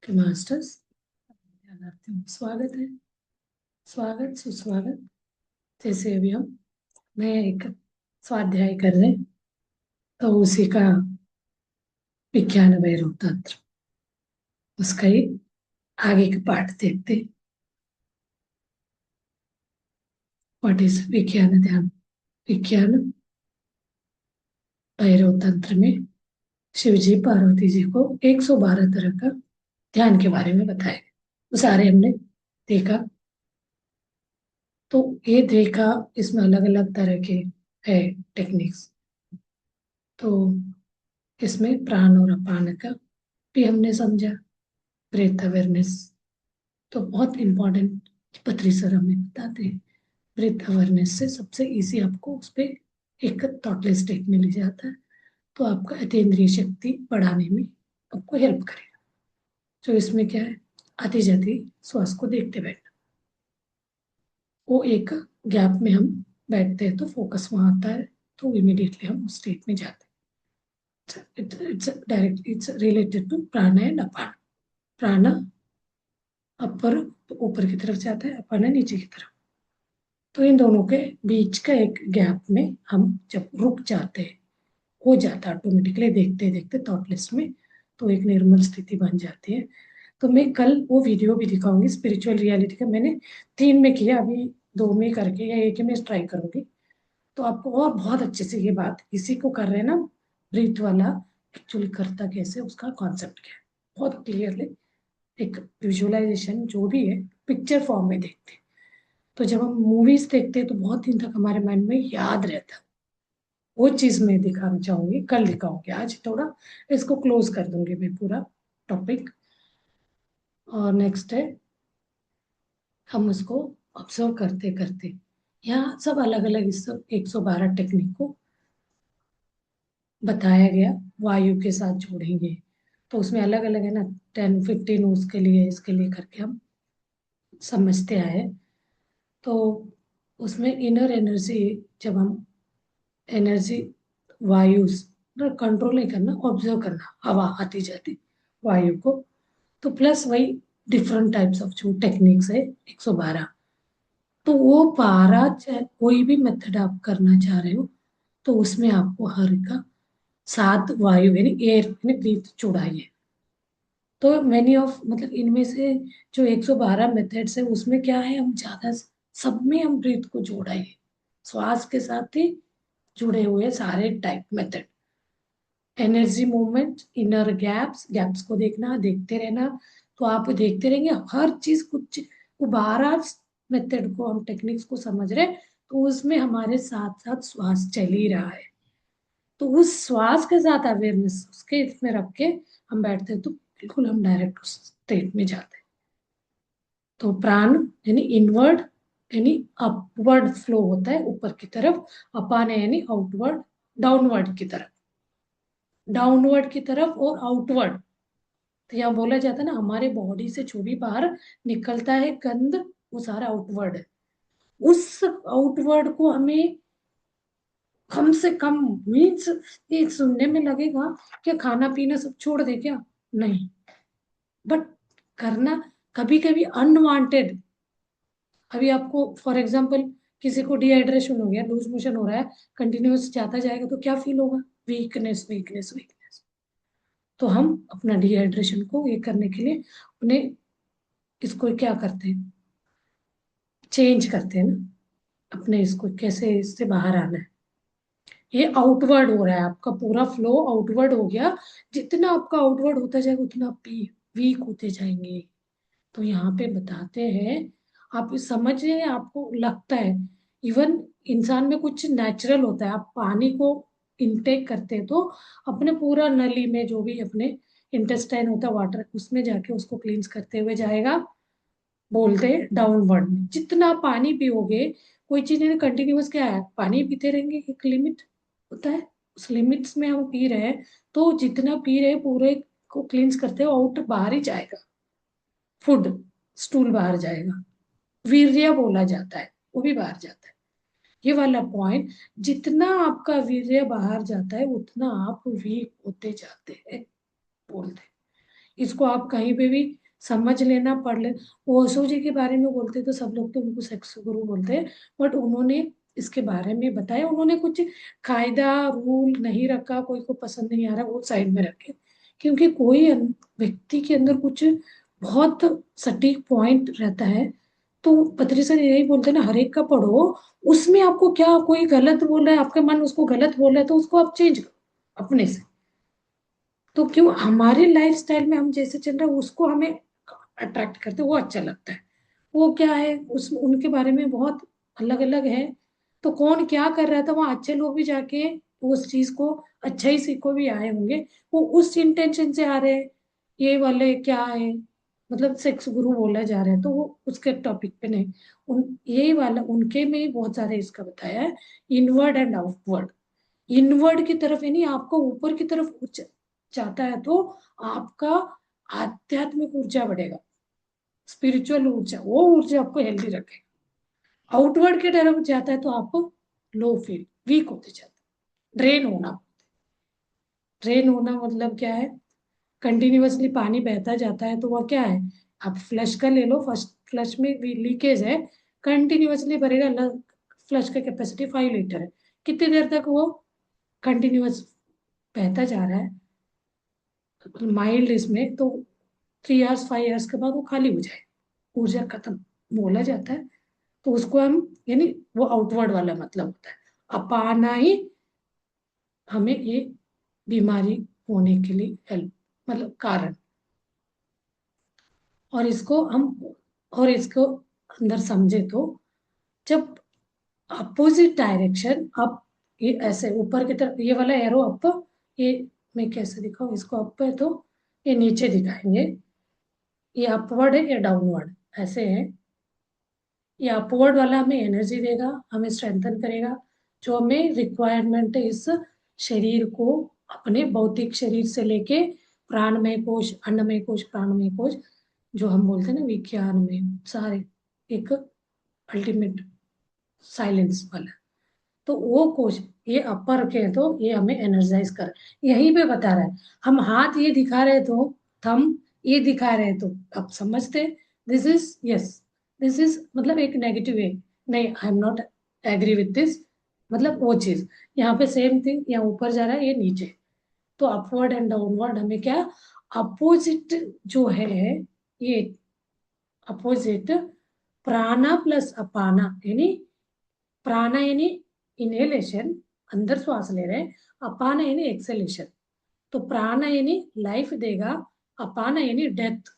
के मास्टर्स ध्यानार्थियों स्वागत है। स्वागत सुस्वागत। जैसे अभी हम नया एक स्वाध्याय कर रहे हैं, तो उसी का विज्ञान वैरों तंत्र, उसका ही आगे का पाठ देखते हैं। व्हाट इज विज्ञान ध्यान? विज्ञान भैरव तंत्र में शिव जी पार्वती जी को 112 तरह का ध्यान के बारे में बताया गया। तो सारे हमने देखा। तो ये देखा, इसमें अलग अलग तरह के है टेक्निक्स। तो इसमें प्राण और अपान का भी हमने समझा, ब्रेथ अवेयरनेस। तो बहुत इंपॉर्टेंट पत्री सर हमें बताते हैं। ब्रेथ अवेयरनेस से सबसे इजी आपको उस पर एक थॉटलेस स्टेट में ले जाता है, तो आपका अतीन्द्रिय शक्ति बढ़ाने में आपको हेल्प करेगा। तो इसमें क्या है, आती जाती श्वास को देखते बैठना। वो एक गैप में हम बैठते हैं तो फोकस वहां आता है, तो इमीडिएटली हम उस स्टेट में जाते हैं। इट्स रिलेटेड टू प्राण एंड अपान। प्राण अपर ऊपर की तरफ जाता है, अपान नीचे की तरफ। तो इन दोनों के बीच का एक गैप में हम जब रुक जाते हैं, हो जाता है ऑटोमेटिकली, देखते देखते थॉटलेस में, तो एक निर्मल स्थिति बन जाती है। तो मैं कल वो वीडियो भी दिखाऊंगी स्पिरिचुअल रियलिटी का। मैंने 3 में किया, अभी 2 में करके या 1 में ट्राई करूंगी, तो आपको और बहुत अच्छे से ये बात, इसी को कर रहे हैं ना ब्रीथ वाला, एक्चुअली करता कैसे, उसका कॉन्सेप्ट क्या है, बहुत क्लियरली एक विजुअलाइजेशन जो भी है पिक्चर फॉर्म में देखते हैं। तो जब हम मूवीज देखते हैं तो बहुत दिन तक हमारे माइंड में याद रहता है। वो चीज मैं दिखाना चाहूंगी, कल दिखाऊंगी। आज थोड़ा इसको क्लोज कर दूंगी मैं पूरा टॉपिक। और नेक्स्ट है, हम उसको ऑब्जर्व करते करते, यहाँ सब अलग अलग इस सब 112 टेक्निक को बताया गया, वायु के साथ जोड़ेंगे। तो उसमें अलग अलग है ना, 10 15 उसके लिए इसके लिए करके हम समझते आए। तो उसमें इनर एनर्जी, जब हम एनर्जी वायु कंट्रोल नहीं करना, ऑब्जर्व करना, हवा आती जाती वायु को। तो प्लस वही डिफरेंट टाइप्स ऑफ जो टेक्निक्स है 112। तो वो 12 चाहे कोई भी मेथड आप करना चाह रहे हो, तो उसमें आपको हर का 7 वायु यानी एयर यानी ब्रीथ जोड़ाइए। तो मैनी ऑफ मतलब इनमें से जो 112 मेथड्स है, उसमें क्या है, हम ज्यादा सब में हम ब्रीथ को जोड़ाइए, श्वास के साथ ही जुड़े हुए सारे type method. Energy movement, inner gaps, gaps को देखना, देखते रहना। तो आप देखते रहेंगे हर चीज कुछ, वो 12 मेथड को हम टेक्निक्स को समझ रहे, तो उसमें हमारे साथ साथ श्वास चल ही रहा है। तो उस श्वास के साथ अवेयरनेस उसके इसमें रख के हम बैठते हैं, तो बिल्कुल हम डायरेक्ट उस स्टेट में जाते हैं। तो प्राण यानी इनवर्ड यानी अपवर्ड फ्लो होता है ऊपर की तरफ, अपान यानी आउटवर्ड डाउनवर्ड की तरफ, डाउनवर्ड की तरफ और आउटवर्ड। तो यहाँ बोला जाता है ना, हमारे बॉडी से जो भी बाहर निकलता है गंद, वो सारा आउटवर्ड है। उस आउटवर्ड को हमें कम से कम, मीन्स ये सुनने में लगेगा कि खाना पीना सब छोड़ दे क्या, नहीं, बट करना कभी कभी अनवांटेड। अभी आपको फॉर एग्जांपल किसी को डिहाइड्रेशन हो गया, लूज मोशन हो रहा है, कंटिन्यूस जाता जाएगा तो क्या फील होगा, वीकनेस वीकनेस वीकनेस। तो हम अपना डिहाइड्रेशन को ये करने के लिए उन्हें इसको क्या करते हैं, चेंज करते हैं ना अपने इसको, कैसे इससे बाहर आना है। ये आउटवर्ड हो रहा है, आपका पूरा फ्लो आउटवर्ड हो गया। जितना आपका आउटवर्ड होता जाएगा उतना आप वीक होते जाएंगे। तो यहाँ पे बताते हैं, आप समझ रहे हैं, आपको लगता है इवन इंसान में कुछ नेचुरल होता है। आप पानी को इनटेक करते हैं तो अपने पूरा नली में जो भी अपने इंटेस्टाइन होता है वाटर, उसमें जाके उसको क्लींस करते हुए जाएगा, बोलते हैं डाउनवर्ड में। जितना पानी पियोगे, कोई चीज नहीं कंटिन्यूअस, क्या है, पानी पीते रहेंगे, एक लिमिट होता है, उस लिमिट्स में हम पी रहे हैं। तो जितना पी रहे हैं पूरे को क्लींस करते हो, आउट बाहर ही जाएगा, फूड स्टूल बाहर जाएगा, वीर्य बोला जाता है, वो भी बाहर जाता है। ये वाला पॉइंट, जितना आपका वीर्य बाहर जाता है उतना आप वीक होते जाते हैं, बोलते हैं। इसको आप कहीं पे भी समझ लेना, पढ़ ले। ओशो जी के बारे में बोलते तो सब लोग तो उनको सेक्स गुरु बोलते हैं, बट उन्होंने इसके बारे में बताया। उन्होंने कुछ कायदा रूल नहीं रखा, कोई को पसंद नहीं आ रहा वो साइड में रखे, क्योंकि कोई व्यक्ति के अंदर कुछ बहुत सटीक पॉइंट रहता है। तो पत्री सर यही बोलते हैं ना, हर एक का पढ़ो, उसमें आपको क्या, कोई गलत बोल रहा है, आपका मन उसको गलत बोल रहा है, तो उसको आप चेंज करो अपने से। तो क्यों हमारे लाइफ स्टाइल में हम जैसे चल रहे हैं उसको हमें अट्रैक्ट करते हैं, वो अच्छा लगता है। वो क्या है, उस उनके बारे में बहुत अलग अलग है। तो कौन क्या कर रहा था वहाँ, अच्छे लोग भी जाके उस चीज को अच्छा ही सीखो भी आए होंगे, वो उस इंटेंशन से आ रहे हैं। ये वाले क्या है, मतलब सेक्स गुरु बोला जा रहा है तो वो उसके टॉपिक पे नहीं। यही वाला उनके में ही बहुत सारे इसका बताया है, इनवर्ड एंड आउटवर्ड। इनवर्ड की तरफ यानी आपको ऊपर की तरफ जाता है तो आपका आध्यात्मिक ऊर्जा बढ़ेगा, स्पिरिचुअल ऊर्जा, वो ऊर्जा आपको हेल्दी रखेगा। आउटवर्ड की तरफ जाता है तो आपको लो फील, वीक होते जाते, ड्रेन होना। ड्रेन होना मतलब क्या है, कंटिन्यूअसली पानी बहता जाता है तो वह क्या है, आप फ्लश का ले लो, फर्स्ट फ्लश में भी लीकेज है, कंटिन्यूअसली भरेगा। फ्लश का कैपेसिटी 5 लीटर है, कितनी देर तक वो कंटिन्यूअस बहता जा रहा है माइल्ड इसमें, तो 3 आवर्स 5 आवर्स के बाद वो खाली हो जाए, ऊर्जा खत्म बोला जाता है। तो उसको हम, यानी वो आउटवर्ड वाला मतलब होता है, अपाना ही हमें ये बीमारी होने के लिए हेल्प, मतलब कारण। और इसको हम, और इसको अंदर समझे तो, जब अपोजिट डायरेक्शन अप, ये ऐसे ऊपर की तरफ ये वाला एरो अप, ये मैं कैसे दिखाऊं इसको, अप है तो ये नीचे दिखाएंगे, ये अपवर्ड है या डाउनवर्ड ऐसे है। ये अपवर्ड वाला हमें एनर्जी देगा, हमें स्ट्रेंथन करेगा, जो हमें रिक्वायरमेंट है इस शरीर को, अपने भौतिक शरीर से लेके प्राणमय कोश, अन्नमय कोश, प्राणमय कोश, जो हम बोलते हैं ना विज्ञान में सारे, एक अल्टीमेट साइलेंस वाला। तो वो कोश ये अपर के, तो ये हमें एनर्जाइज कर, यहीं पे बता रहा है। हम हाथ ये दिखा रहे तो, थम ये दिखा रहे तो आप समझते, this is yes, this is मतलब एक नेगेटिव है, नहीं I am not agree with this, मतलब वो चीज। यहाँ पे सेम थिंग, यहाँ ऊपर जा रहा है ये नीचे। तो अपवर्ड एंड डाउनवर्ड हमें क्या, अपोजिट जो है ये, अपोजिट प्राणा प्लस अपाना, यानी प्राणा यानी इनहेलेशन, अंदर श्वास ले रहे हैं, अपाना यानी एक्सेलेशन। तो प्राणा यानी लाइफ देगा, अपाना यानी डेथ।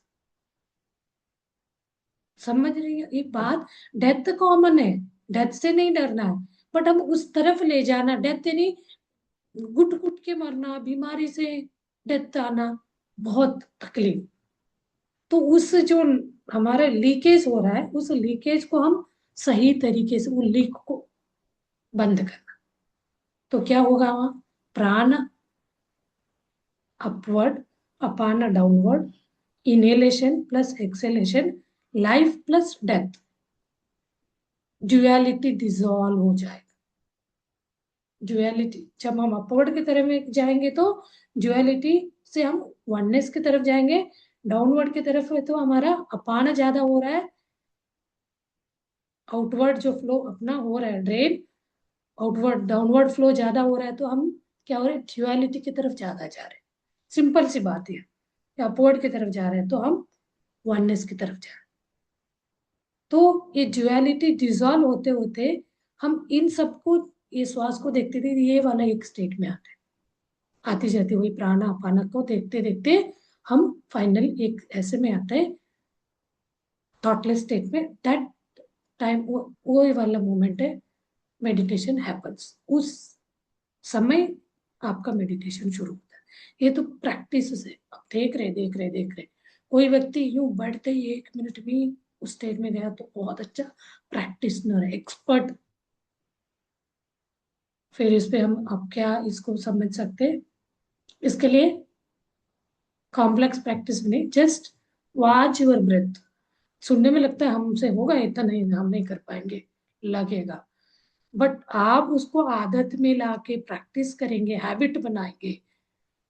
समझ रही है ये बात, डेथ कॉमन है, डेथ से नहीं डरना है, बट हम उस तरफ ले जाना, डेथ यानी घुट घुट के मरना, बीमारी से डेथ आना, बहुत तकलीफ। तो उस जो हमारा लीकेज हो रहा है, उस लीकेज को हम सही तरीके से, वो लीक को बंद करना। तो क्या होगा वहां, प्राण अपवर्ड, अपाना downward, inhalation plus exhalation, life plus death, duality dissolve हो जाएगा। ड्यूअलिटी जब हम अपवर्ड की तरफ में जाएंगे तो ड्यूअलिटी से हम वननेस की तरफ जाएंगे, डाउनवर्ड की तरफ है तो हमारा अपाना ज्यादा हो रहा है, आउटवर्ड जो फ्लो अपना हो रहा है ड्रेन, आउटवर्ड डाउनवर्ड फ्लो ज्यादा हो रहा है, तो हम क्या हो रहे हैं, ड्यूअलिटी की तरफ ज्यादा जा रहे हैं। सिंपल सी बात है, अपवर्ड की तरफ जा रहे हैं तो हम वननेस की तरफ जा रहे हैं। तो ये ड्युअलिटी डिसॉल्व होते होते हम इन सबको, ये श्वास को देखते थे, ये वाला एक स्टेट में आता है, आती जाती हुई प्राणा अपाना को देखते देखते हम फाइनल एक ऐसे में आते हैं, थॉटलेस स्टेट में। दैट टाइम वो वाला मोमेंट है, मेडिटेशन हैपन्स, उस समय आपका मेडिटेशन शुरू होता है। ये तो प्रैक्टिस है, आप देख रहे कोई व्यक्ति यूं बैठते ही 1 मिनट भी उस स्टेज में गया तो बहुत अच्छा प्रैक्टिशनर है, एक्सपर्ट। फिर इस पे हम अब क्या इसको समझ सकते हैं, इसके लिए कॉम्प्लेक्स प्रैक्टिस भी नहीं, जस्ट वॉच योर ब्रेथ। सुनने में लगता है हमसे होगा इतना, नहीं हम नहीं कर पाएंगे लगेगा, बट आप उसको आदत में लाके प्रैक्टिस करेंगे, हैबिट बनाएंगे,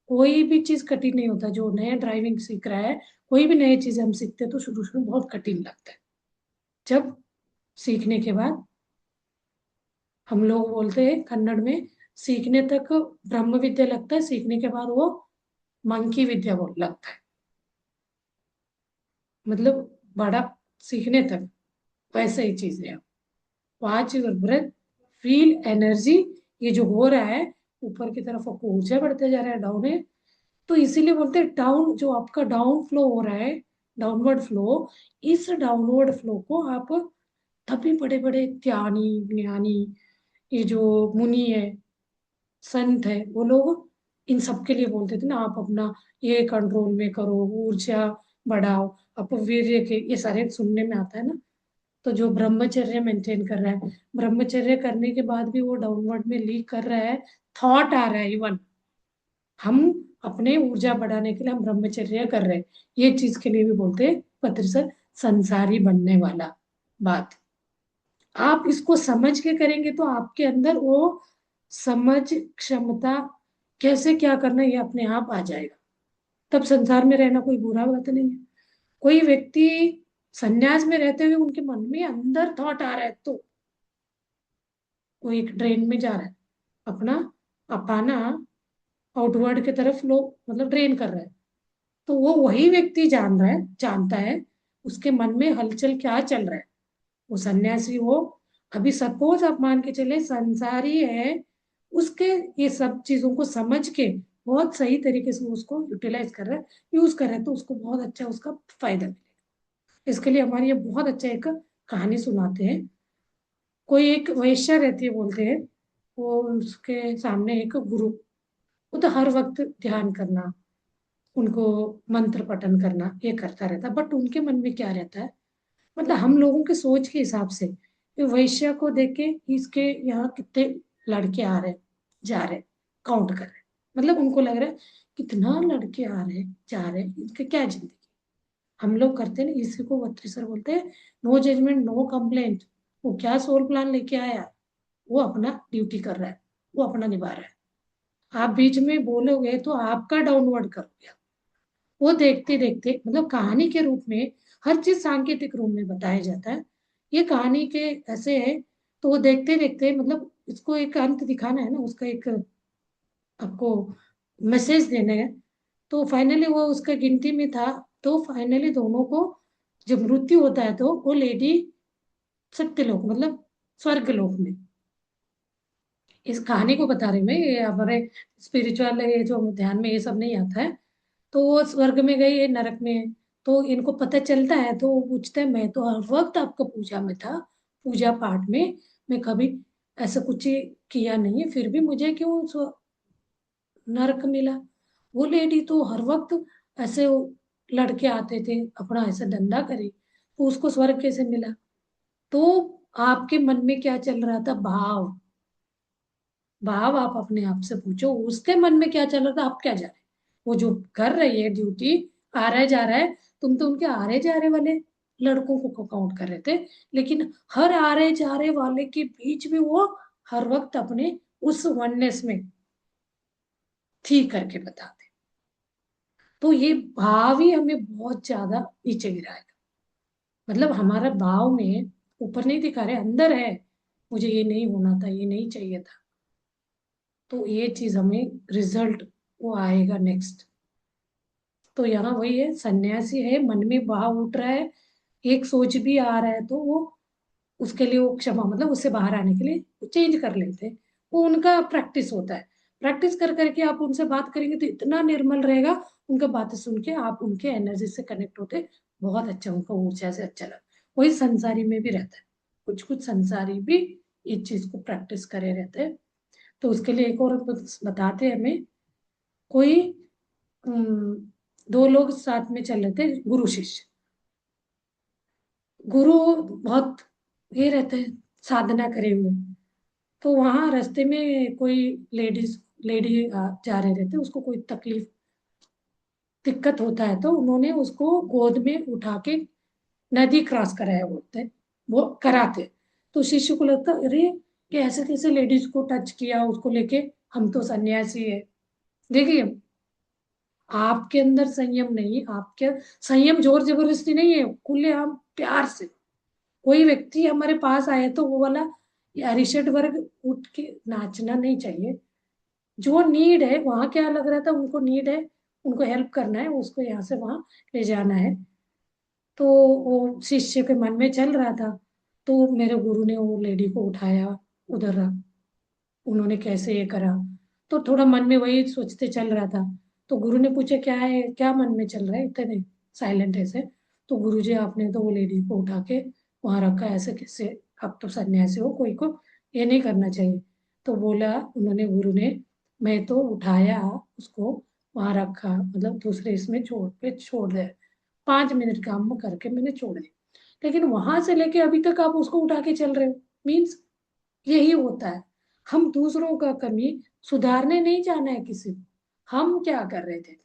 कोई भी चीज कठिन नहीं होता। जो नया ड्राइविंग सीख रहा है, कोई भी नई चीज हम सीखते हैं तो शुरू शुरू में बहुत कठिन लगता है। जब सीखने के बाद, हम लोग बोलते हैं कन्नड़ में, सीखने तक ब्रह्म विद्या लगता है, सीखने के बाद वो मंकी विद्या बोल लगता है। मतलब बड़ा सीखने तक वैसे ही चीजें हैं। Watch your breath, feel energy. ये जो हो रहा है ऊपर की तरफ आपको ऊर्जा बढ़ते जा रहा है, डाउन है। तो इसीलिए बोलते हैं डाउन, जो आपका डाउन फ्लो हो रहा है, डाउनवर्ड फ्लो, इस डाउनवर्ड फ्लो को आप, तभी बड़े बड़े ज्ञानी ज्ञानी, ये जो मुनि है, संत है, वो लोग इन सब के लिए बोलते थे ना, आप अपना ये कंट्रोल में करो, ऊर्जा बढ़ाओ, आप वीर्य के, ये सारे सुनने में आता है ना। तो जो ब्रह्मचर्य मेंटेन कर रहा है, ब्रह्मचर्य करने के बाद भी वो डाउनवर्ड में लीक कर रहा है, थॉट आ रहा है इवन, हम अपने ऊर्जा बढ़ाने के लिए हम ब्रह्मचर्य कर रहे हैं, ये चीज के लिए भी बोलते हैं पत्रिसर, संसारी बनने वाला बात। आप इसको समझ के करेंगे तो आपके अंदर वो समझ क्षमता, कैसे क्या करना है, ये अपने आप आ जाएगा। तब संसार में रहना कोई बुरा बात नहीं है। कोई व्यक्ति संन्यास में रहते हुए उनके मन में अंदर थॉट आ रहा है, तो वो एक ड्रेन में जा रहा है, अपना अपाना आउटवर्ड की तरफ लो, मतलब ड्रेन कर रहा है। तो वो वही व्यक्ति जान रहा है, जानता है उसके मन में हलचल क्या चल रहा है। वो सन्यासी हो, अभी सपोज आप मान के चले संसारी है, उसके ये सब चीजों को समझ के बहुत सही तरीके से उसको यूटिलाइज कर रहा है, यूज कर रहा है, तो उसको बहुत अच्छा उसका फायदा मिलेगा। इसके लिए हमारी ये बहुत अच्छा एक कहानी सुनाते हैं। कोई एक वैश्या रहती है, बोलते हैं, वो उसके सामने एक गुरु, वो तो हर वक्त ध्यान करना, उनको मंत्र पठन करना ये करता रहता, बट उनके मन में क्या रहता है, मतलब हम लोगों के सोच के हिसाब से, ये वैश्या को देख के इसके यहाँ कितने लड़के आ रहे, जा रहे, काउंट कर रहे, मतलब उनको लग रहा है कितना लड़के आ रहे जा रहे, इनके क्या जिंदगी। हम लोग करते हैं ना, इसी को बत्री सर बोलते हैं, नो जजमेंट नो कंप्लेंट। वो क्या सोल प्लान लेके आया, वो अपना ड्यूटी कर रहा है, वो अपना निभा रहा है। आप बीच में बोलोगे तो आपका डाउनवर्ड करोगे। वो देखते देखते, मतलब कहानी के रूप में हर चीज सांकेतिक रूप में बताया जाता है, ये कहानी के ऐसे है। तो वो देखते देखते, मतलब इसको एक अंत दिखाना है ना, उसका एक आपको मैसेज देना है। तो फाइनली वो उसका गिनती में था, तो फाइनली दोनों को जब मृत्यु होता है तो वो लेडी सत्यलोक, मतलब स्वर्ग लोक में, इस कहानी को बता रही मैं, ये हमारे स्पिरिचुअल ये जो ध्यान में ये सब नहीं आता है। तो वो स्वर्ग में गई, ये नरक में है। तो इनको पता चलता है, तो वो पूछते हैं, मैं तो हर वक्त आपका पूजा में था, पूजा पाठ में, मैं कभी ऐसा कुछ ही किया नहीं है, फिर भी मुझे क्यों नरक मिला। वो लेडी तो हर वक्त ऐसे लड़के आते थे अपना ऐसे धंधा करे, तो उसको स्वर्ग कैसे मिला। तो आपके मन में क्या चल रहा था, भाव, भाव आप अपने आप से पूछो, उसके मन में क्या चल रहा था, आप क्या जा रहे, वो जो कर रही है ड्यूटी, आ रहा है जा रहा है, तुम तो उनके आ रहे जा रहे वाले लड़कों को काउंट कर रहे थे। लेकिन हर आ रहे जा रहे वाले के बीच में वो हर वक्त अपने उस वननेस में थी करके बताते। तो ये भाव ही हमें बहुत ज्यादा नीचे गिराएगा। मतलब हमारा भाव में ऊपर नहीं दिखा रहे, अंदर है, मुझे ये नहीं होना था, ये नहीं चाहिए था, तो ये चीज हमें रिजल्ट वो आएगा नेक्स्ट। तो यहाँ वही है, सन्यासी है, मन में भाव उठ रहा है, एक सोच भी आ रहा है, तो वो उसके लिए वो क्षमा, मतलब उससे बाहर आने के लिए चेंज कर लेते हैं। वो उनका प्रैक्टिस होता है। प्रैक्टिस कर करके आप उनसे बात करेंगे तो इतना निर्मल रहेगा, उनका बातें सुन के आप उनके एनर्जी से कनेक्ट होते, बहुत अच्छा, उनका ऊर्जा से अच्छा लगा। वही संसारी में भी रहता है, कुछ कुछ संसारी भी इस चीज को प्रैक्टिस करे रहते हैं। तो उसके लिए एक और बताते हैं हमें। कोई दो लोग साथ में चल रहे थे, गुरु शिष्य। गुरु बहुत ये रहते हैं, साधना करे हुए। तो वहां रास्ते में कोई लेडी जा रहे रहते, उसको कोई तकलीफ दिक्कत होता है, तो उन्होंने उसको गोद में उठा के नदी क्रॉस कराया, बोलते हैं वो कराते। तो शिष्य को लगता, अरे कि ऐसे कैसे लेडीज को टच किया उसको लेके, हम तो सन्यासी है। देखिए, आपके अंदर संयम नहीं, आपके संयम जोर जबरदस्ती नहीं है, खुलेआम प्यार से। कोई व्यक्ति हमारे पास आए तो वो वाला अरिषट वर्ग उठ के नाचना नहीं चाहिए। जो नीड है, वहां क्या लग रहा था, उनको नीड है, उनको हेल्प करना है, उसको यहाँ से वहां ले जाना है। तो वो शिष्य के मन में चल रहा था। तो मेरे गुरु ने वो लेडी को उठाया, उधर रख, उन्होंने कैसे ये करा। तो थोड़ा मन में वही सोचते चल रहा था। तो गुरु ने पूछा क्या है, क्या मन में चल रहा है इतने साइलेंट ऐसे। तो गुरु जी आपने तो वो लेडी को उठा के वहां रखा, ऐसे कैसे, आप तो सन्यासी हो, कोई को ये नहीं करना चाहिए। तो बोला उन्होंने, गुरु ने, मैं तो उठाया उसको, वहां रखा, मतलब दूसरे इसमें छोड़ दिया, 5 मिनट काम करके मैंने छोड़ दिया। लेकिन वहां से लेके अभी तक आप उसको उठा के चल रहे हो, मीन्स यही होता है। हम दूसरों का कमी सुधारने नहीं जाना है किसी को, हम क्या कर रहे थे।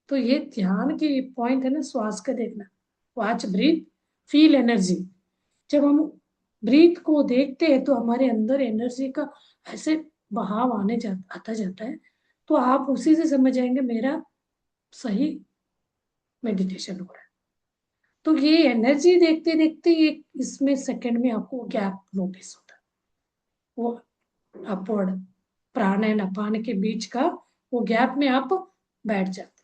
तो ये ध्यान की पॉइंट है ना, श्वास का देखना, वॉच ब्रीथ, फील एनर्जी। जब हम ब्रीथ को देखते हैं तो हमारे अंदर एनर्जी का ऐसे बहाव आता जाता है। तो आप उसी से समझ जाएंगे मेरा सही मेडिटेशन हो रहा है। तो ये एनर्जी देखते देखते ये इसमें सेकंड में आपको गैप नोटिस होता है, वो अपवर्ड प्राण एंड अपान के बीच का वो गैप में आप बैठ जाते।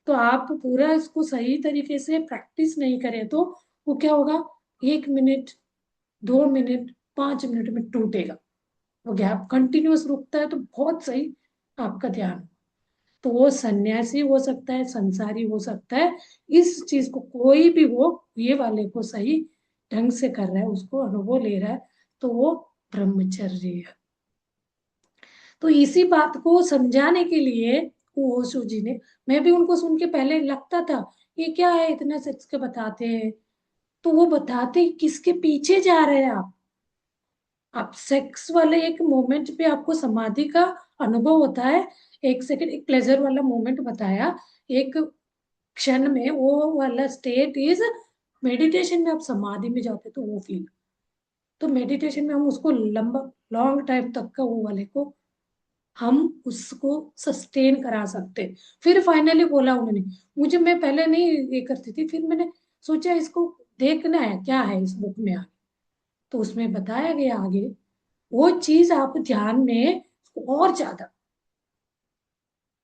तो आप पूरा इसको सही तरीके से प्रैक्टिस नहीं करें तो वो क्या होगा, 1 मिनट, 2 मिनट, 5 मिनट में टूटेगा। वो गैप कंटिन्यूअस रुकता है तो बहुत सही आपका ध्यान। तो वो सन्यासी हो सकता है, संसारी हो सकता है, इस चीज को कोई भी वो ये वाले को सही ढंग से कर रहा है, उसको अनुभव ले रहा है, तो वो ब्रह्मचर्य है। तो इसी बात को समझाने के लिए वो ओशो जी ने, मैं भी उनको सुन के पहले लगता था ये क्या है, इतना सच के बताते हैं। तो वो बताते किसके पीछे जा रहे हैं आप सेक्स वाले एक मोमेंट पे आपको समाधि का अनुभव होता है। एक सेकंड, एक प्लेजर वाला मोमेंट बताया, एक क्षण में वो वाला स्टेट इज मेडिटेशन में आप समाधि में जाते तो वो फील। तो मेडिटेशन में हम उसको लंबा लॉन्ग टाइम तक का वो वाले को हम उसको सस्टेन करा सकते। फिर फाइनली बोला उन्होंने, मुझे, मैं पहले नहीं ये करती थी, फिर मैंने सोचा इसको देखना है क्या है इस बुक में आगे। तो उसमें बताया गया आगे वो चीज आप ध्यान में और ज्यादा,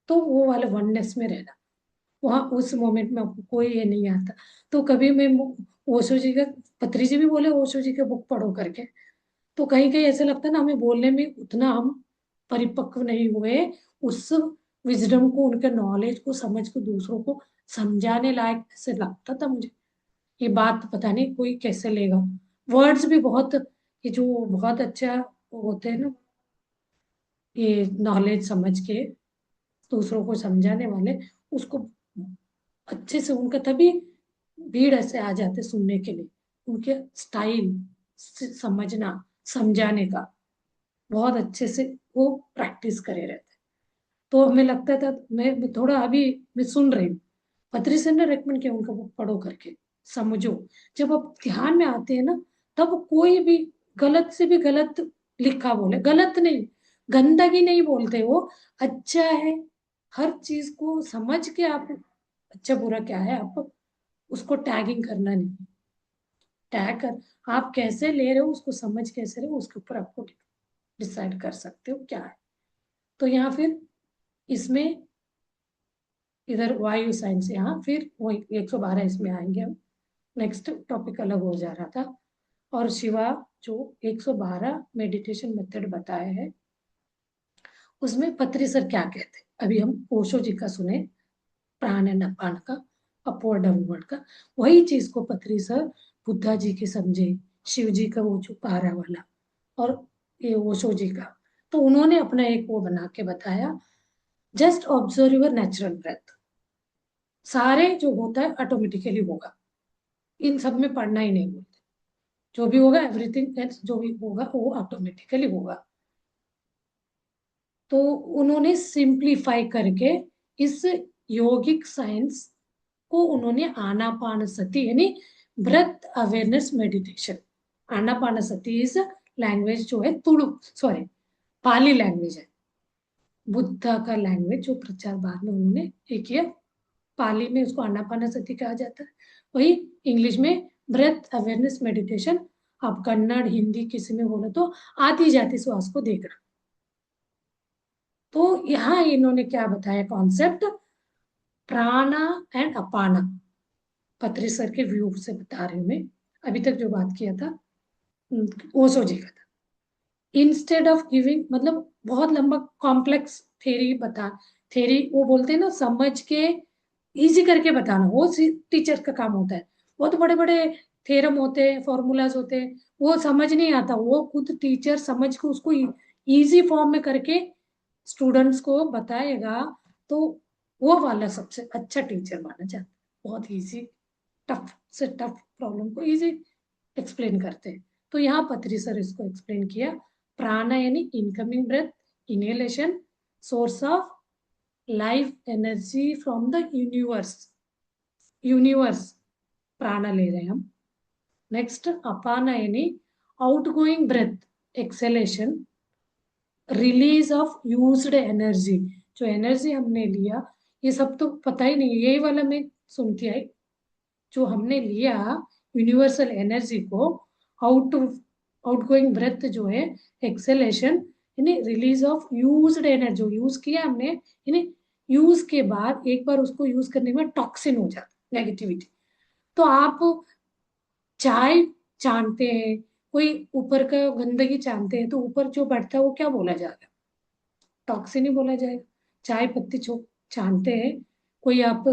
तो वो वाले वननेस में रहना, वहां उस मोमेंट में आपको कोई ये नहीं आता। तो कभी मैं ओशो जी का, पत्री जी भी बोले ओशो जी का बुक पढ़ो करके। तो कहीं कहीं ऐसा लगता है ना, हमें बोलने में उतना हम परिपक्व नहीं हुए, उस विजडम को, उनके नॉलेज को, समझ को दूसरों को समझाने लायक ऐसे लगता था मुझे। ये बात पता नहीं कोई कैसे लेगा। वर्ड्स भी बहुत, ये जो बहुत अच्छा होते हैं ना, ये नॉलेज समझ के दूसरों को समझाने वाले, उसको अच्छे से, उनका तभी भीड़ ऐसे आ जाते सुनने के लिए, उनके स्टाइल समझना, समझाने का बहुत अच्छे से वो प्रैक्टिस करे रहते। तो हमें लगता था, मैं थोड़ा अभी मैं सुन रही हूँ, पत्री सर ने रेकमेंड किया उनका बुक पढ़ो करके, समझो। जब आप ध्यान में आते हैं ना, तब कोई भी गलत से भी गलत लिखा बोले, गलत नहीं, गंदगी नहीं बोलते वो, अच्छा है, हर चीज को समझ के आप, अच्छा बुरा क्या है, आप उसको टैगिंग करना नहीं, टैग कर, आप कैसे ले रहे हो उसको, समझ कैसे रहे हो उसके ऊपर आपको डिसाइड कर सकते हो क्या है। तो यहाँ फिर इसमें, इधर वायु साइंस, यहाँ फिर वो 112 इसमें आएंगे हम, नेक्स्ट टॉपिक अलग हो जा रहा था। और शिवा जो 112 मेडिटेशन मेथड बताया है, उसमें पत्री सर क्या कहते हैं, अभी हम ओशो जी का सुने, प्राण एंड अपान का, अपवर्ड डाउनवर्ड का, वही चीज को पत्री सर बुद्धा जी के समझे, शिव जी का वो जो पारा वाला, और ये ओशो जी का। तो उन्होंने अपना एक वो बना के बताया, just observe your natural breath, सारे जो होता है ऑटोमेटिकली होगा, इन सब में पढ़ना ही नहीं बोलते, जो भी होगा एवरीथिंग एल्स जो भी होगा वो ऑटोमेटिकली होगा। तो उन्होंने सिंप्लीफाई करके इस योगिक साइंस को उन्होंने आनापान सती यानी breath awareness meditation, Anapanasati is language जो है तुड़ु, सॉरी, पाली लैंग्वेज है। बुद्धा का लैंग्वेज जो प्रचार बाद में उन्होंने एक किया। पाली में उसको आनापानसति कहा जाता है, वही इंग्लिश में ब्रेथ अवेयरनेस मेडिटेशन। आप कन्नड़ हिंदी किसी में बोले तो आती जाती श्वास को देखना। तो यहाँ इन्होंने क्या बताया कॉन्सेप्ट, प्राणा एंड अपाना। पत्री सर के व्यू से बता रही हूँ मैं, अभी तक जो बात किया था ओशो जी का था। इंस्टेड ऑफ गिविंग, मतलब बहुत लंबा कॉम्प्लेक्स थेरी बता, थेरी वो बोलते हैं ना समझ के इजी करके बताना, वो टीचर का काम होता है। बहुत बड़े बड़े थेरम होते हैं, फॉर्मूलाज होते हैं, वो समझ नहीं आता, वो खुद टीचर समझ के उसको इजी फॉर्म में करके स्टूडेंट्स को बताएगा, तो वो वाला सबसे अच्छा टीचर माना जाता है। बहुत इजी, टफ से टफ प्रॉब्लम को इजी एक्सप्लेन करते हैं। तो यहाँ पत्री सर इसको एक्सप्लेन किया। प्राणा यानी incoming breath, inhalation, source of life energy from the universe, universe prana ले रहे हैं हम। नेक्स्ट अपाना यानी outgoing breath, exhalation, release of used energy. जो एनर्जी हमने लिया, ये सब तो पता ही नहीं, यही वाला मैं सुनती आई, जो हमने लिया यूनिवर्सल एनर्जी को, आउट आउट गोइंग ब्रेथ जो है एक्सेलेशन, यानी रिलीज ऑफ यूज्ड एनर्जी, जो यूज किया हमने, यानी यूज के बाद एक बार उसको यूज करने में टॉक्सिन हो जाता नेगेटिविटी। तो आप चाय छानते हैं, कोई ऊपर का गंदगी छानते हैं, तो ऊपर जो बढ़ता है वो क्या बोला जाएगा, टॉक्सिन ही बोला जाएगा। चाय पत्ती छानते हैं, कोई आप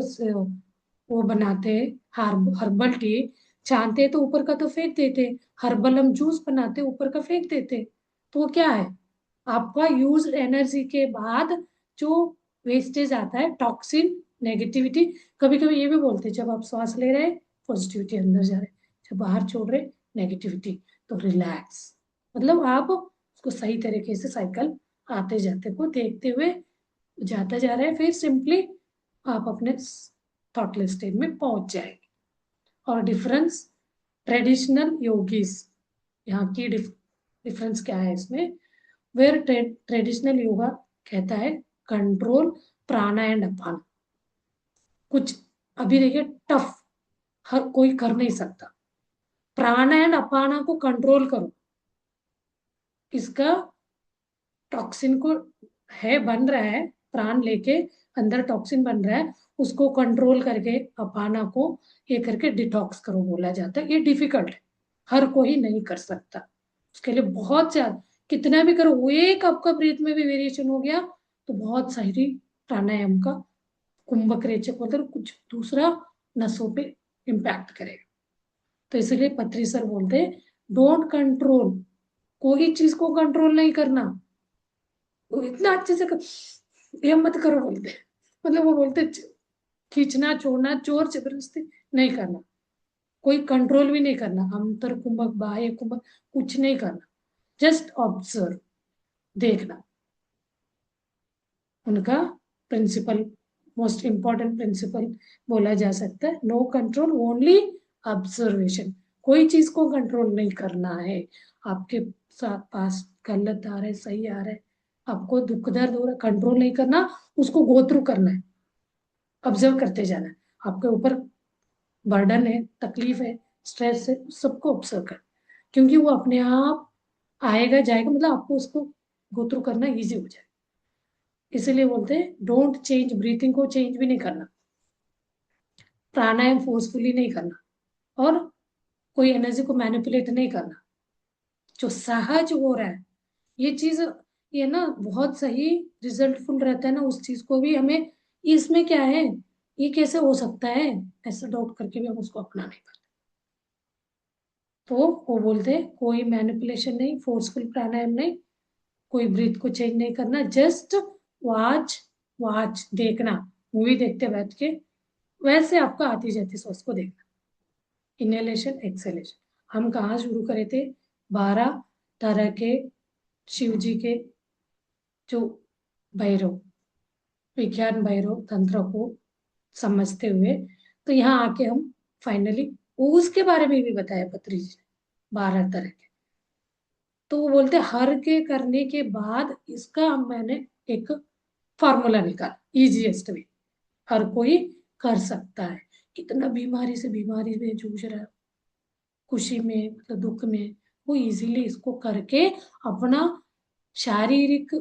वो बनाते हैं, हर्बल टी छानते हैं तो ऊपर का तो फेंक देते हैं, हर्बल हम जूस बनाते हैं ऊपर का फेंक देते हैं। तो वो क्या है, आपका यूज एनर्जी के बाद जो वेस्टेज आता है टॉक्सिन, नेगेटिविटी। कभी कभी ये भी बोलते हैं जब आप सांस ले रहे हैं पॉजिटिविटी अंदर जा रहे हैं, जब बाहर छोड़ रहे नेगेटिविटी, तो रिलैक्स, मतलब आप उसको सही तरीके से साइकिल आते जाते को देखते हुए जाता जा रहा है, फिर सिंपली आप अपने थॉटलेस स्टेट में पहुंच जाएंगे। और डिफरेंस, ट्रेडिशनल योगीज, यहाँ की डिफरेंस क्या है इसमें, वेयर ट्रेडिशनल योगा कहता है कंट्रोल प्राणा एंड अपान। कुछ अभी देखिए टफ, हर कोई कर नहीं सकता, प्राणा एंड अपाना को कंट्रोल करो, इसका टॉक्सिन को है बन रहा है, प्राण लेके अंदर टॉक्सिन बन रहा है, उसको कंट्रोल करके अपाना को ये करके डिटॉक्स करो बोला जाता है। ये डिफिकल्ट है, हर कोई नहीं कर सकता, उसके लिए बहुत ज्यादा, कितना भी करो, वो एक आपका ब्रीथ में भी वेरिएशन हो गया तो बहुत सारी प्राणायाम का कुंभक रेचक बोलते हैं, कुछ दूसरा नसों पे इम्पैक्ट करेगा। तो इसलिए पत्री सर बोलते हैं डोंट कंट्रोल, कोई चीज को कंट्रोल नहीं करना, वो इतना अच्छे से ये मत करो बोलते, मतलब वो बोलते खींचना छोड़ना जोर जबरदस्ती नहीं करना, कोई कंट्रोल भी नहीं करना, अंतर कुंभक बाह्य कुंभक कुछ नहीं करना, जस्ट ऑब्जर्व, देखना। उनका प्रिंसिपल, मोस्ट इंपॉर्टेंट प्रिंसिपल बोला जा सकता है, नो कंट्रोल ओनली ऑब्जर्वेशन। कोई चीज को कंट्रोल नहीं करना है, आपके साथ पास गलत आ रहा है सही आ रहा है, आपको दुख दर्द हो रहा है, कंट्रोल नहीं करना, उसको गो थ्रू करना है, ऑब्जर्व करते जाना है। आपके ऊपर बर्डन है, तकलीफ है, स्ट्रेस है, सबको ऑब्जर्व कर, क्योंकि वो अपने आप आएगा जाएगा, मतलब आपको उसको गो थ्रू करना इजी हो जाए। इसीलिए बोलते हैं डोंट चेंज, ब्रीथिंग को चेंज भी नहीं करना, प्राणायाम फोर्सफुली नहीं करना, और कोई एनर्जी को मैनिपुलेट नहीं करना, जो सहज हो रहा है ये चीज, ये ना बहुत सही रिजल्टफुल रहता है ना, उस चीज को भी हमें इसमें क्या है, ये कैसे हो सकता है, ऐसा डाउट करके भी हम उसको अपना नहीं पाते। तो वो बोलते हैं कोई मैनिपुलेशन नहीं, फोर्सफुल प्राणायाम नहीं, कोई ब्रीथ को चेंज नहीं करना, जस्ट वॉच, वॉच देखना, मूवी देखते बैठ के वैसे आपका आती जाती सांस को देखना, इनहेलेशन एक्सहेलेशन। हम कहाँ शुरू करे थे, 12 तरह के शिव जी के जो भैरव, विज्ञान भैरव तंत्र को समझते हुए, तो यहाँ आके हम फाइनली उसके बारे में भी बताया पत्री जी ने, 12 तरह के। तो वो बोलते हर के करने के बाद इसका मैंने एक फॉर्मूला निकाल, इजीएस्ट वे, हर कोई कर सकता है। कितना बीमारी में जूझ रहा है, खुशी में मतलब दुख में, वो इजीली इसको करके अपना शारीरिक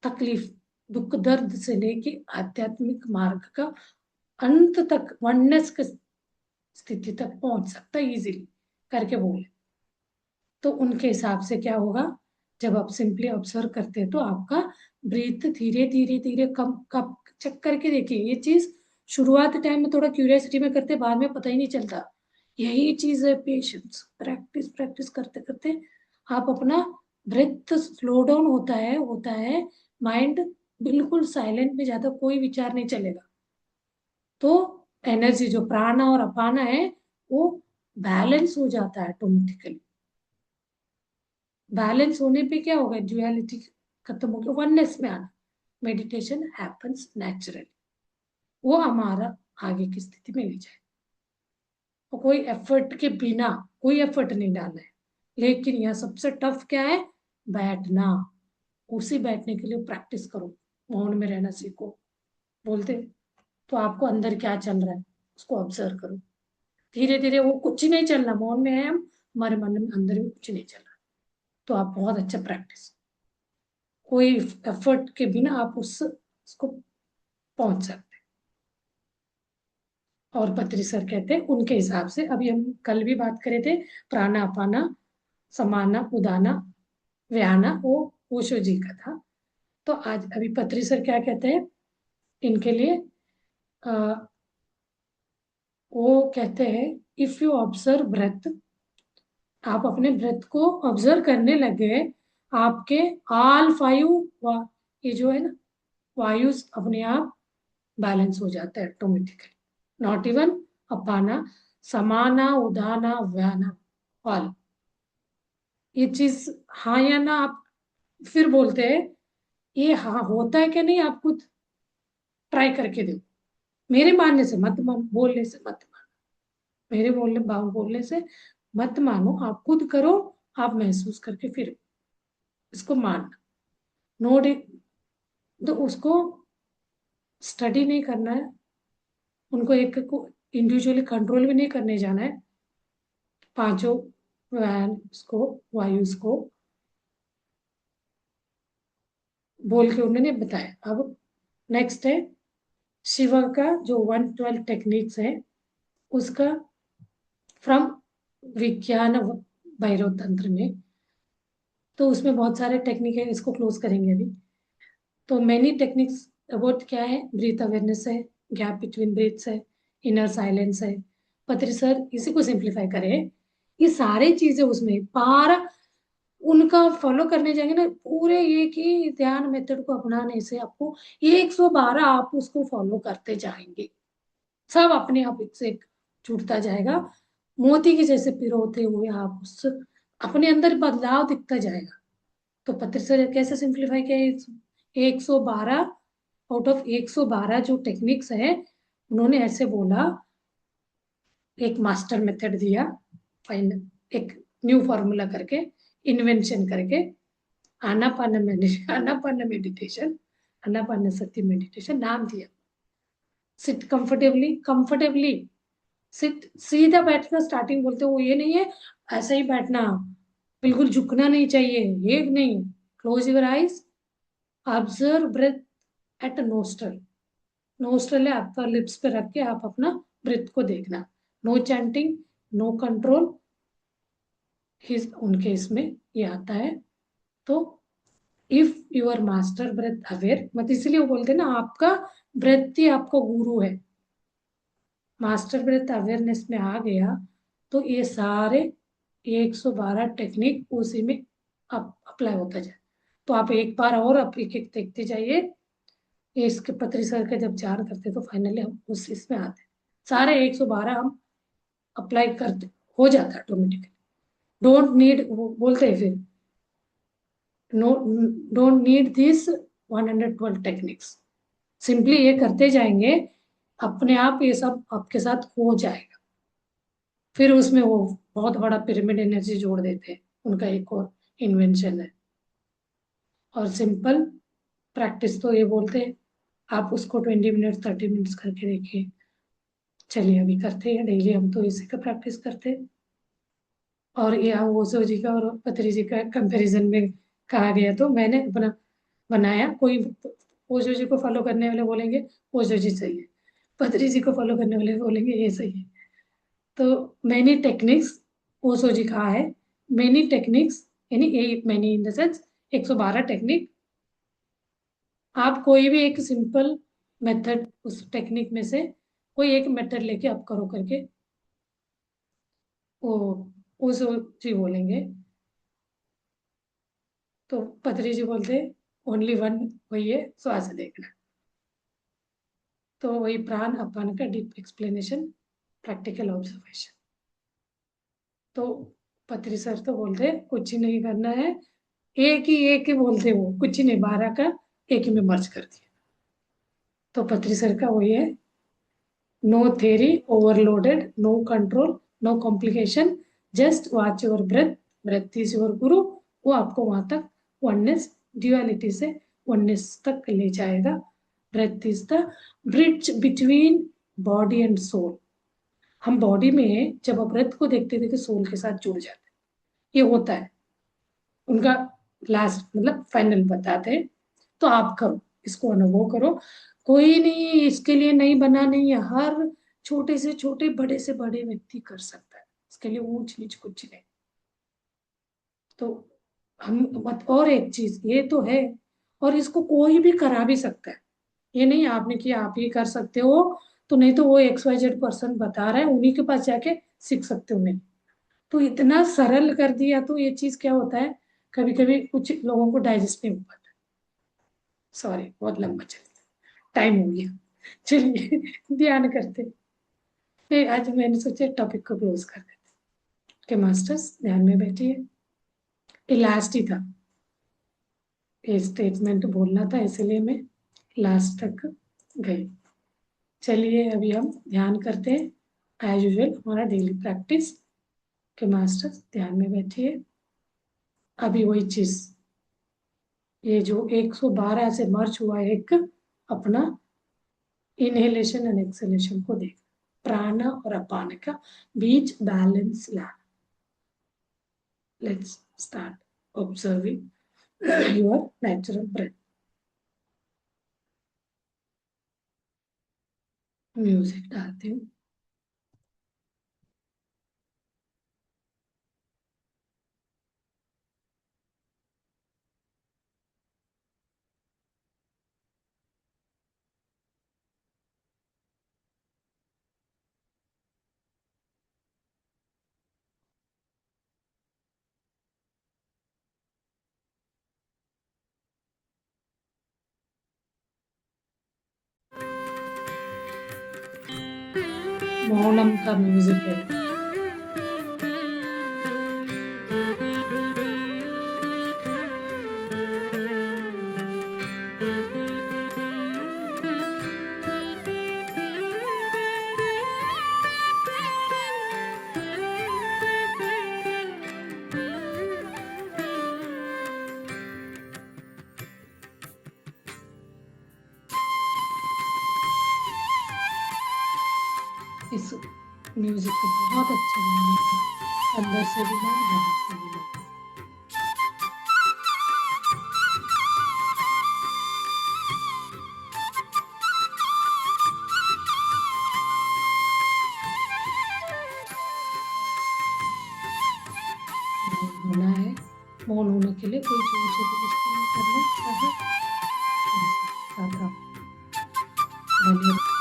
तकलीफ, दुख दर्द से लेके आध्यात्मिक मार्ग का अंत तक, वननेस की स्थिति तक पहुंच सकता है इजीली करके बोले। तो उनके हिसाब से क्या होगा, जब आप सिंपली ऑब्जर्व करते हैं तो आपका ब्रीथ धीरे धीरे धीरे कम कम चेक करके देखिए। ये चीज शुरुआत टाइम में थोड़ा क्यूरियोसिटी में करते, बाद में पता ही नहीं चलता। यही चीज है पेशेंस, प्रैक्टिस प्रैक्टिस करते करते आप अपना ब्रेथ स्लो डाउन होता है, माइंड बिल्कुल साइलेंट में जाता, कोई विचार नहीं चलेगा। तो एनर्जी जो प्राणा और अपाना है वो बैलेंस हो जाता है ऑटोमेटिकली। बैलेंस होने पे क्या होगा, ड्युअलिटी खत्म हो गया, वननेस में आना, मेडिटेशन हैपन्स नेचुरली, वो हमारा आगे की स्थिति में ले जाए। तो कोई एफर्ट के बिना, कोई एफर्ट नहीं डालना है। लेकिन यहाँ सबसे टफ क्या है, बैठना। उसी बैठने के लिए प्रैक्टिस करो, मौन में रहना सीखो। बोलते तो आपको अंदर क्या चल रहा है उसको ऑब्जर्व करो, धीरे धीरे। वो कुछ ही नहीं चलना, मौन में है हम, हमारे मन में अंदर भी कुछ नहीं चल रहा, तो आप बहुत अच्छा प्रैक्टिस, कोई एफर्ट के बिना आप उसको पहुंच सकते हैं। और पत्री सर कहते हैं उनके हिसाब से, अभी हम कल भी बात करे थे, प्राणा अपाना समाना उदाना व्याना, वो ओशो जी का था। तो आज अभी पत्री सर क्या कहते हैं इनके लिए, आ, वो कहते हैं इफ यू ऑब्जर्व ब्रेथ, आप अपने ब्रेथ को ऑब्जर्व करने लगे, आपके ऑल फाइव, ये जो है ना वायुस, अपने आप बैलेंस हो जाता है ऑटोमेटिकली। नॉट इवन अपाना समाना उदाना व्याना, ऑल। ये चीज हाँ या ना आप फिर बोलते हैं, ये हाँ होता है कि नहीं आप खुद ट्राई करके दो। मेरे मानने से मत मानो, बोलने से मत मानो, मेरे बोलने से मत मानो, आप खुद करो, आप महसूस करके फिर इसको मानना। नो डे, तो उसको स्टडी नहीं करना है, उनको एक को इंडिविजुअली कंट्रोल भी नहीं करने जाना है, पांचों को वायुस को बोल के उन्होंने बताया। अब नेक्स्ट है शिवा का जो 112 टेक्निक्स है उसका, फ्रॉम विज्ञान भैरव तंत्र में। तो उसमें बहुत सारे टेक्निक है, इसको क्लोज करेंगे अभी। तो मैनी टेक्निक्स अबाउट क्या है, ब्रीथ अवेयरनेस है, गैप बिटवीन ब्रीथ्स है, इनर साइलेंस है। पत्री सर इसी को सिंप्लीफाई करें, ये सारे चीजें उसमें पार, उनका फॉलो करने जाएंगे ना पूरे, एक ही ध्यान मेथड को अपनाने से आपको 112 आप उसको फॉलो करते जाएंगे, सब अपने आप एक से एक छूटता जाएगा। मोती के जैसे पिरोते हुए आप उस अपने अंदर बदलाव दिखता जाएगा। तो पत्र सर कैसे सिंप्लीफाई किया, 112 आउट ऑफ 112 जो टेक्निक्स है, उन्होंने ऐसे बोला, एक मास्टर मेथड दिया, फाइन, एक न्यू फॉर्मूला करके, इन्वेंशन करके, आनापान मेडिटेशन, आनापान सती मेडिटेशन नाम दिया। सिट कंफर्टेबली, कंफर्टेबली सिट, सीधा बैठना स्टार्टिंग बोलते वो ये नहीं है ऐसा ही बैठना, बिल्कुल झुकना नहीं चाहिए, एक नहीं। Close your eyes, observe breath at nostril, nostril है आपका लिप्स पे रख के आप अपना ब्रेथ को देखना, नो चैंटिंग, नो कंट्रोल, उनके इसमें ये आता है। तो if your master breath aware, मत इसलिए वो बोलते हैं ना आपका ब्रेथ ही आपका गुरु है, मास्टर ब्रेथ अवेयरनेस में आ गया तो ये सारे 112 टेक्निक उसी में अप्लाई होता जाए। तो आप एक बार और आप एक एक देखते जाइए, ये इसके पत्री सर के जब जान करते तो फाइनली हम उस इसमें आते, सारे 112 हम अप्लाई करते, हो जाता है ऑटोमेटिकली। डोंट नीड, वो बोलते हैं फिर, no, don't need this 112 techniques, simply ये करते जाएंगे, अपने आप ये सब आपके साथ हो जाएगा। फिर उसमें वो बहुत बड़ा पिरामिड एनर्जी जोड़ देते हैं, उनका एक और इन्वेंशन है। और सिंपल प्रैक्टिस तो ये बोलते हैं, आप उसको 20 मिनट्स 30 मिनट्स करके देखिए। चलिए अभी करते हैं, डेली हम तो इसी का प्रैक्टिस करते हैं। और यहाँ ओशो जी का और पतंजलि जी का कंपैरिजन में कहा गया, तो मैंने अपना बनाया। कोई ओशो जी को फॉलो करने वाले बोलेंगे ओशो जी सही है, पतंजलि जी को फॉलो करने वाले बोलेंगे ये सही है। तो मैनी टेक्निक्स, ओशो जी कहा है मैनी टेक्निक्स, यानी ए many in the sense 112 technique. आप कोई भी एक सिंपल मेथड उस टेक्निक में से कोई एक मेथड लेके आप करो करके, वो ओशो जी बोलेंगे। तो पतंजलि जी बोलते ओनली वन, वही है श्वास देखना। तो वही प्राण अपान का डीप एक्सप्लेनेशन, प्रैक्टिकल ऑब्जर्वेशन। तो पत्री सर तो बोलते कुछ ही नहीं करना है, एक ही बोलते, वो कुछ ही नहीं, 12 का एक ही में मर्ज कर दिया। तो पत्री सर का वही है, no theory overloaded, no control, no complication, just watch your breath, breath is your guru. वो आपको वहां तक वननेस, ड्यूअलिटी से वननेस तक ले जाएगा। Breath is the bridge between body and soul. हम बॉडी में जब ब्रेथ को देखते देखते सोल के साथ जुड़ जाते हैं, ये होता है उनका लास्ट, मतलब फाइनल बताते हैं। तो आप करो, इसको अनुभव करो। कोई नहीं इसके लिए नहीं बना, नहीं है, हर छोटे से छोटे बड़े से बड़े व्यक्ति कर सकता है, इसके लिए ऊंच नीच कुछ नहीं। तो हम मत, और एक चीज ये तो है, और इसको कोई भी करा भी सकता है। ये नहीं आपने किया आप ही कर सकते हो, तो नहीं तो वो XYZ पर्सन बता रहा है उन्हीं के पास जाके सीख सकते हो। नहीं तो इतना सरल कर दिया, तो ये चीज क्या होता है, कभी कभी कुछ लोगों को डाइजेस्ट नहीं हो पाता। सॉरी बहुत लंबा चल गया, टाइम हो गया। चलिए ध्यान करते, नहीं आज मैंने सोचा टॉपिक को क्लोज कर देते। के मास्टर्स ध्यान में बैठिए, ये लास्ट ही था, ये स्टेटमेंट बोलना था इसलिए मैं लास्ट तक गई। चलिए अभी हम ध्यान करते हैं एज यूजल, हमारा डेली प्रैक्टिस। के मास्टर्स ध्यान में बैठिए। अभी वही चीज, ये जो 112 से मर्ज हुआ है, एक अपना इनहेलेशन एंड एक्सहेलेशन को देख, प्राण और अपान का बीच बैलेंस लाना। Let's start observing your natural breath. Music डालती हूँ। मौनम का म्यूजिक है। इस म्यूजिक का बहुत अच्छा मीनिंग है, अंदर से भी लो बाहर से भी लो। मौन होना है, मौन होने के लिए कोई जोर जबरदस्ती नहीं करना, चाहे ऐसे सादा बने रहो।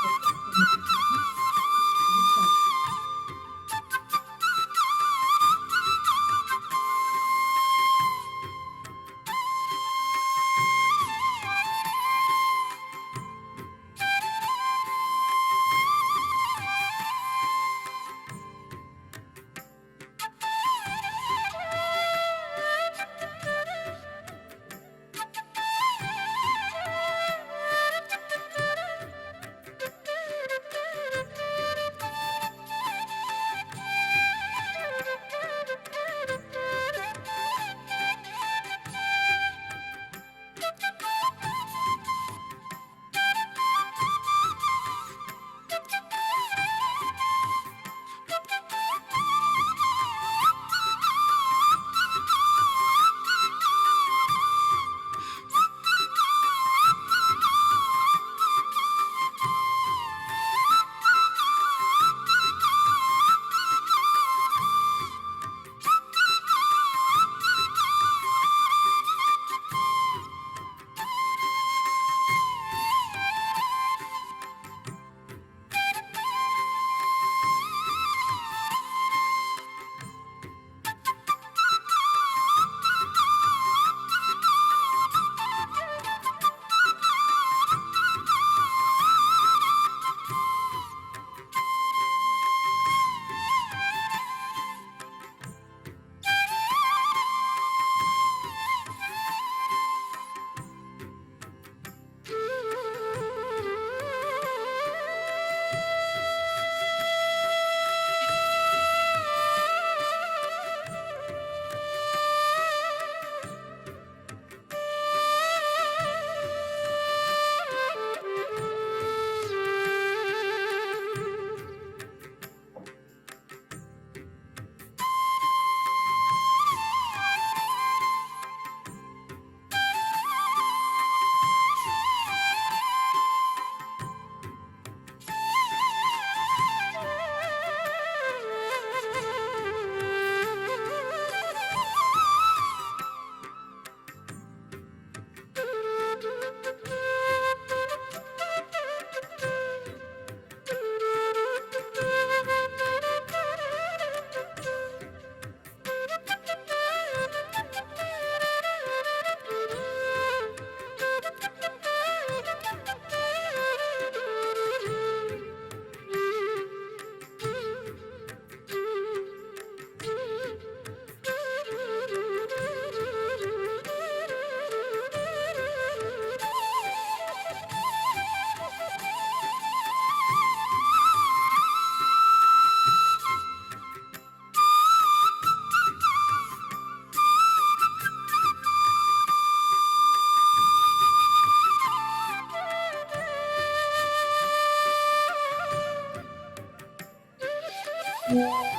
मौन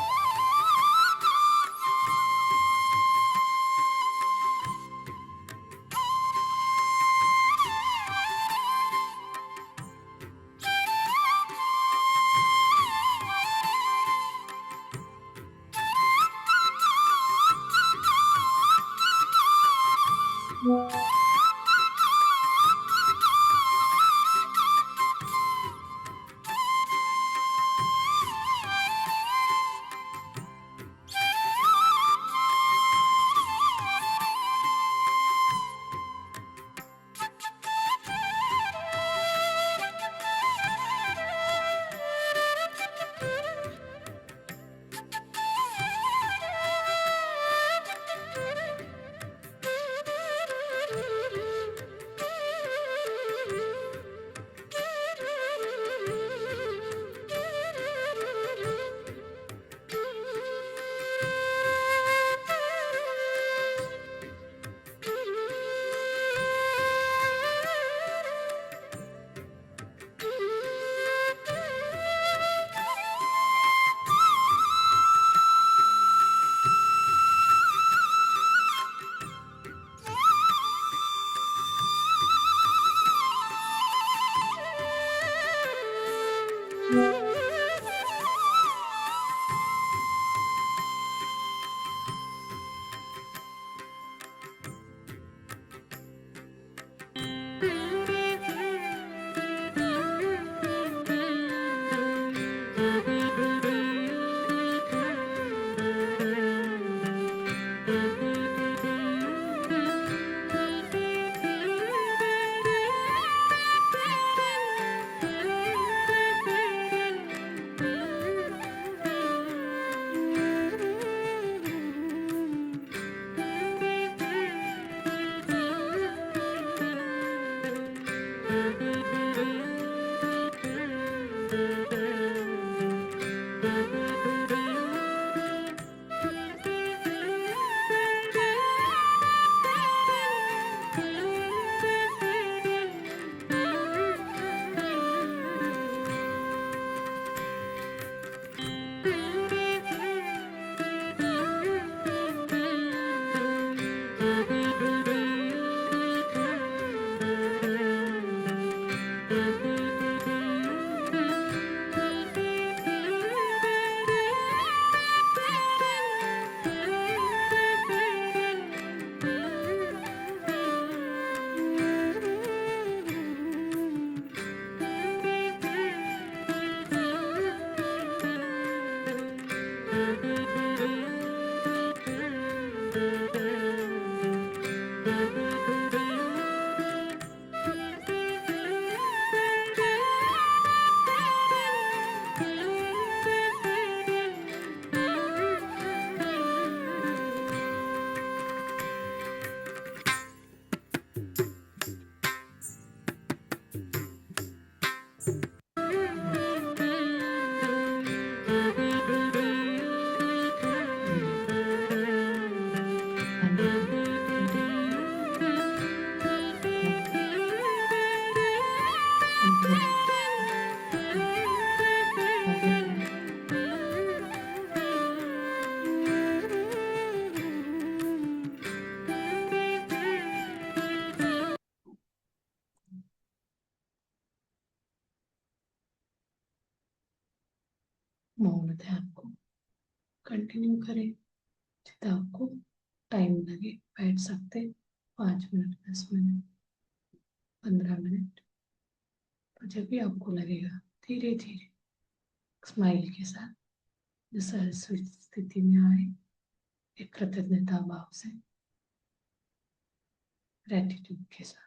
है आपको, कंटिन्यू करें जितना आपको टाइम लगे, बैठ सकते 5 मिनट, 10 मिनट, 15 मिनट, तो जब भी आपको लगेगा धीरे धीरे स्माइल के साथ जैसा स्थिति में आए, एक कृतज्ञता भाव से, ग्रेटिट्यूड के साथ